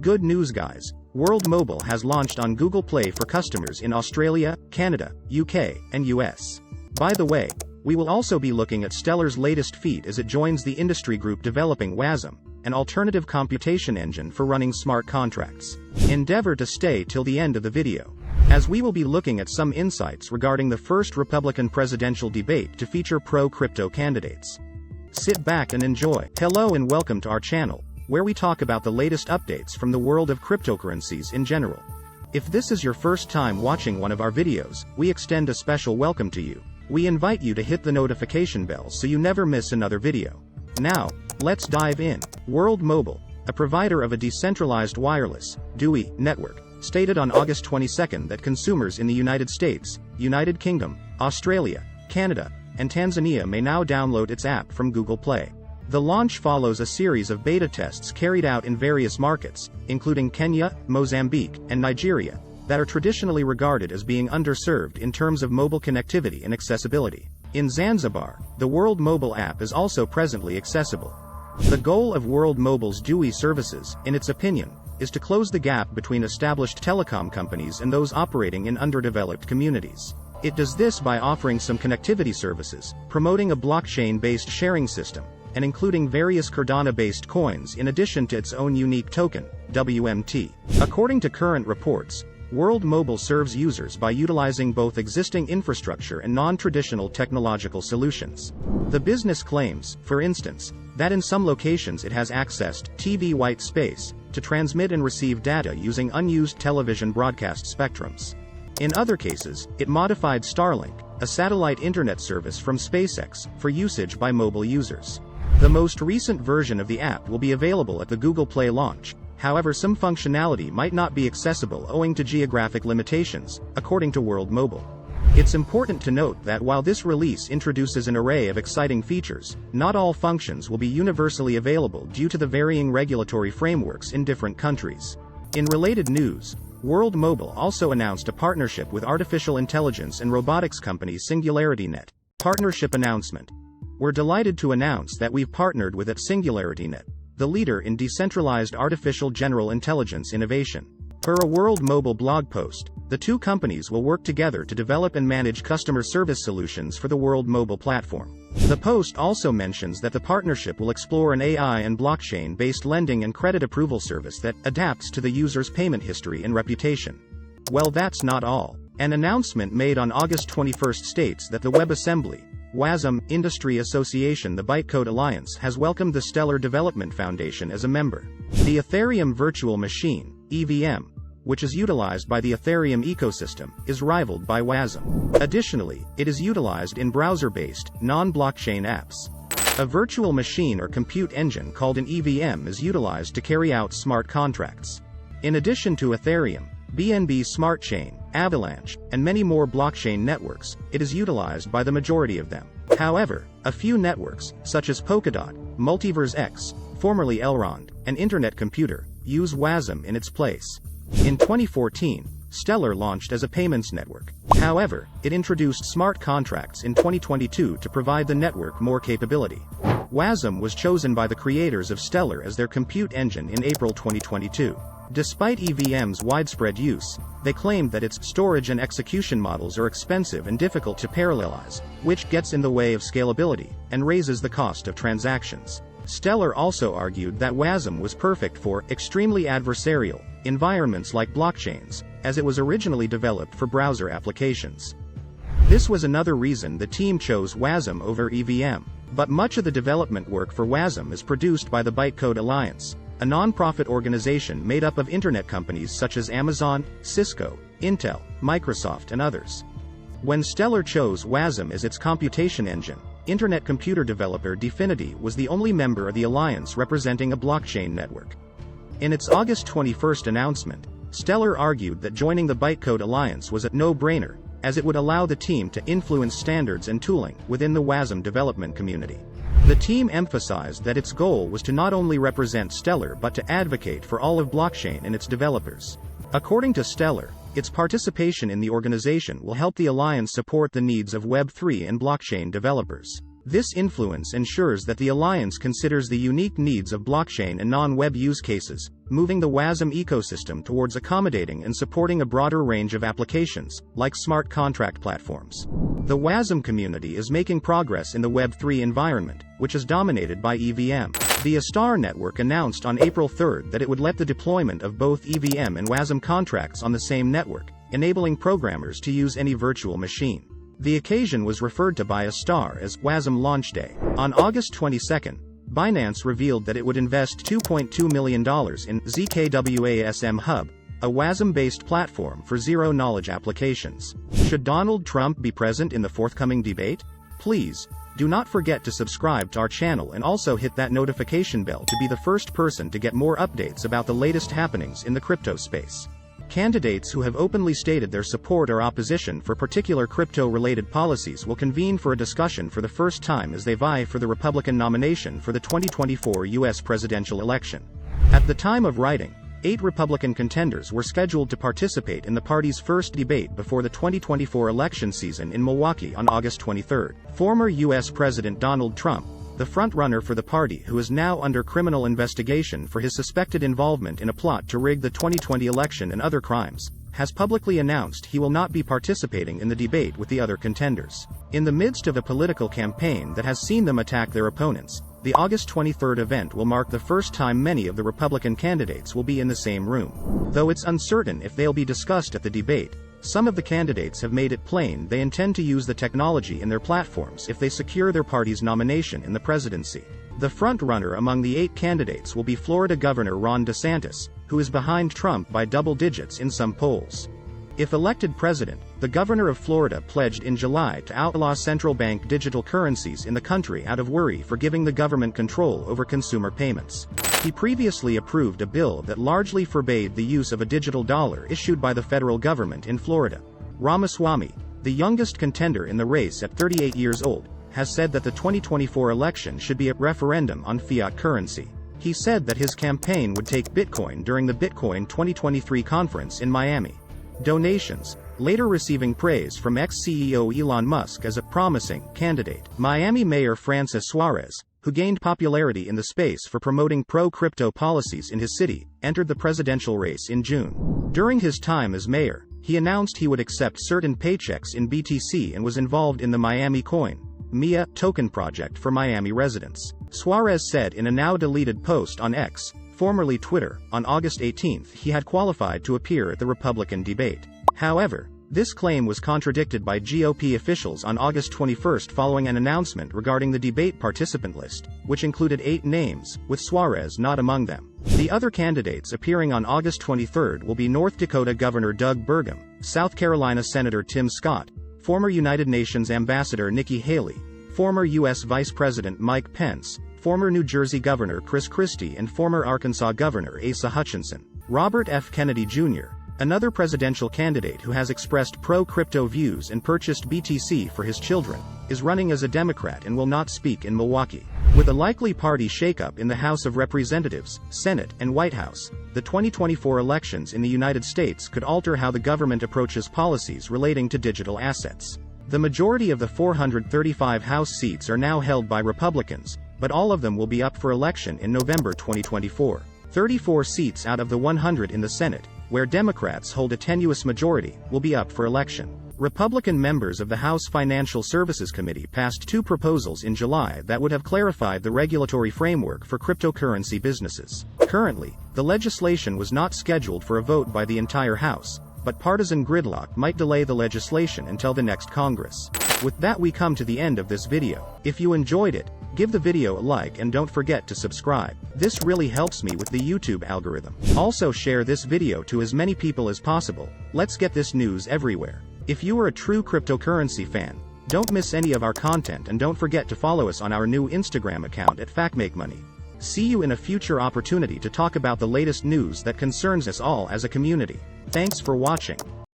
Good news guys, World Mobile has launched on Google Play for customers in Australia, Canada, UK, and US. By the way, we will also be looking at Stellar's latest feat as it joins the industry group developing Wasm, an alternative computation engine for running smart contracts. Endeavor to stay till the end of the video, as we will be looking at some insights regarding the first Republican presidential debate to feature pro-crypto candidates. Sit back and enjoy. Hello and welcome to our channel, where we talk about the latest updates from the world of cryptocurrencies in general. If this is your first time watching one of our videos, we extend a special welcome to you. We invite you to hit the notification bell so you never miss another video. Now, let's dive in. World Mobile, a provider of a decentralized wireless (DWI) network, stated on August 22 that consumers in the United States, United Kingdom, Australia, Canada, and Tanzania may now download its app from Google Play. The launch follows a series of beta tests carried out in various markets, including Kenya, Mozambique, and Nigeria, that are traditionally regarded as being underserved in terms of mobile connectivity and accessibility. In Zanzibar, the World Mobile app is also presently accessible. The goal of World Mobile's DWI services, in its opinion, is to close the gap between established telecom companies and those operating in underdeveloped communities. It does this by offering some connectivity services, promoting a blockchain-based sharing system, and including various Cardano-based coins in addition to its own unique token, WMT. According to current reports, World Mobile serves users by utilizing both existing infrastructure and non-traditional technological solutions. The business claims, for instance, that in some locations it has accessed TV white space to transmit and receive data using unused television broadcast spectrums. In other cases, it modified Starlink, a satellite internet service from SpaceX, for usage by mobile users. The most recent version of the app will be available at the Google Play launch. However, some functionality might not be accessible owing to geographic limitations, according to World Mobile. It's important to note that while this release introduces an array of exciting features, not all functions will be universally available due to the varying regulatory frameworks in different countries. In related news, World Mobile also announced a partnership with artificial intelligence and robotics company SingularityNET Partnership announcement. We're delighted to announce that we've partnered with SingularityNET, the leader in decentralized artificial general intelligence innovation. Per a World Mobile blog post, the two companies will work together to develop and manage customer service solutions for the World Mobile platform. The post also mentions that the partnership will explore an AI and blockchain-based lending and credit approval service that adapts to the user's payment history and reputation. Well, that's not all. An announcement made on August 21 states that the WebAssembly, Wasm, Industry Association, the Bytecode Alliance, has welcomed the Stellar Development Foundation as a member. The Ethereum Virtual Machine, EVM, which is utilized by the Ethereum ecosystem, is rivaled by Wasm. Additionally, it is utilized in browser-based, non-blockchain apps. A virtual machine or compute engine called an EVM is utilized to carry out smart contracts. In addition to Ethereum, BNB Smart Chain, Avalanche, and many more blockchain networks, it is utilized by the majority of them. However, a few networks, such as Polkadot, Multiverse X, formerly Elrond, and Internet Computer, use Wasm in its place. In 2014, Stellar launched as a payments network. However, it introduced smart contracts in 2022 to provide the network more capability. Wasm was chosen by the creators of Stellar as their compute engine in April 2022. Despite EVM's widespread use, they claimed that its storage and execution models are expensive and difficult to parallelize, which gets in the way of scalability and raises the cost of transactions. Stellar also argued that Wasm was perfect for extremely adversarial environments like blockchains, as it was originally developed for browser applications. This was another reason the team chose Wasm over EVM. But much of the development work for Wasm is produced by the Bytecode Alliance, a non-profit organization made up of internet companies such as Amazon, Cisco, Intel, Microsoft, and others. When Stellar chose Wasm as its computation engine, internet computer developer Dfinity was the only member of the alliance representing a blockchain network. In its August 21 announcement, Stellar argued that joining the Bytecode Alliance was a no-brainer, as it would allow the team to influence standards and tooling within the Wasm development community. The team emphasized that its goal was to not only represent Stellar but to advocate for all of blockchain and its developers. According to Stellar, its participation in the organization will help the alliance support the needs of Web3 and blockchain developers. This influence ensures that the alliance considers the unique needs of blockchain and non-web use cases, moving the Wasm ecosystem towards accommodating and supporting a broader range of applications, like smart contract platforms. The Wasm community is making progress in the Web3 environment, which is dominated by EVM. The Astar network announced on April 3 that it would let the deployment of both EVM and Wasm contracts on the same network, enabling programmers to use any virtual machine. The occasion was referred to by Astar as Wasm Launch Day. On August 22, Binance revealed that it would invest $2.2 million in ZKWASM Hub, a Wasm-based platform for zero-knowledge applications. Should Donald Trump be present in the forthcoming debate? Please, do not forget to subscribe to our channel and also hit that notification bell to be the first person to get more updates about the latest happenings in the crypto space. Candidates who have openly stated their support or opposition for particular crypto-related policies will convene for a discussion for the first time as they vie for the Republican nomination for the 2024 U.S. presidential election. At the time of writing, 8 Republican contenders were scheduled to participate in the party's first debate before the 2024 election season in Milwaukee on August 23. Former U.S. President Donald Trump, the front-runner for the party who is now under criminal investigation for his suspected involvement in a plot to rig the 2020 election and other crimes, has publicly announced he will not be participating in the debate with the other contenders. In the midst of a political campaign that has seen them attack their opponents, the August 23 event will mark the first time many of the Republican candidates will be in the same room. Though it's uncertain if they'll be discussed at the debate, some of the candidates have made it plain they intend to use the technology in their platforms if they secure their party's nomination in the presidency. The front-runner among the 8 candidates will be Florida Governor Ron DeSantis, who is behind Trump by double digits in some polls. If elected president, the governor of Florida pledged in July to outlaw central bank digital currencies in the country out of worry for giving the government control over consumer payments. He previously approved a bill that largely forbade the use of a digital dollar issued by the federal government in Florida. Ramaswamy, the youngest contender in the race at 38 years old, has said that the 2024 election should be a referendum on fiat currency. He said that his campaign would take Bitcoin during the Bitcoin 2023 conference in Miami. Donations, later receiving praise from ex-CEO Elon Musk as a promising candidate. Miami Mayor Francis Suarez, who gained popularity in the space for promoting pro-crypto policies in his city, entered the presidential race in June. During his time as mayor, he announced he would accept certain paychecks in BTC and was involved in the Miami Coin, MIA, token project for Miami residents. Suarez said in a now-deleted post on X, formerly Twitter, on August 18 he had qualified to appear at the Republican debate. However, this claim was contradicted by GOP officials on August 21 following an announcement regarding the debate participant list, which included 8 names, with Suarez not among them. The other candidates appearing on August 23 will be North Dakota Governor Doug Burgum, South Carolina Senator Tim Scott, former United Nations Ambassador Nikki Haley, former U.S. Vice President Mike Pence, former New Jersey Governor Chris Christie and former Arkansas Governor Asa Hutchinson. Robert F. Kennedy Jr., another presidential candidate who has expressed pro-crypto views and purchased BTC for his children, is running as a Democrat and will not speak in Milwaukee. With a likely party shakeup in the House of Representatives, Senate, and White House, the 2024 elections in the United States could alter how the government approaches policies relating to digital assets. The majority of the 435 House seats are now held by Republicans, but all of them will be up for election in November 2024. 34 seats out of the 100 in the Senate, where Democrats hold a tenuous majority, will be up for election. Republican members of the House Financial Services Committee passed 2 proposals in July that would have clarified the regulatory framework for cryptocurrency businesses. Currently, the legislation was not scheduled for a vote by the entire House, but partisan gridlock might delay the legislation until the next Congress. With that, we come to the end of this video. If you enjoyed it, give the video a like and don't forget to subscribe. This really helps me with the YouTube algorithm. Also share this video to as many people as possible. Let's get this news everywhere. If you are a true cryptocurrency fan, don't miss any of our content and don't forget to follow us on our new Instagram account at FactMakeMoney. See you in a future opportunity to talk about the latest news that concerns us all as a community. Thanks for watching.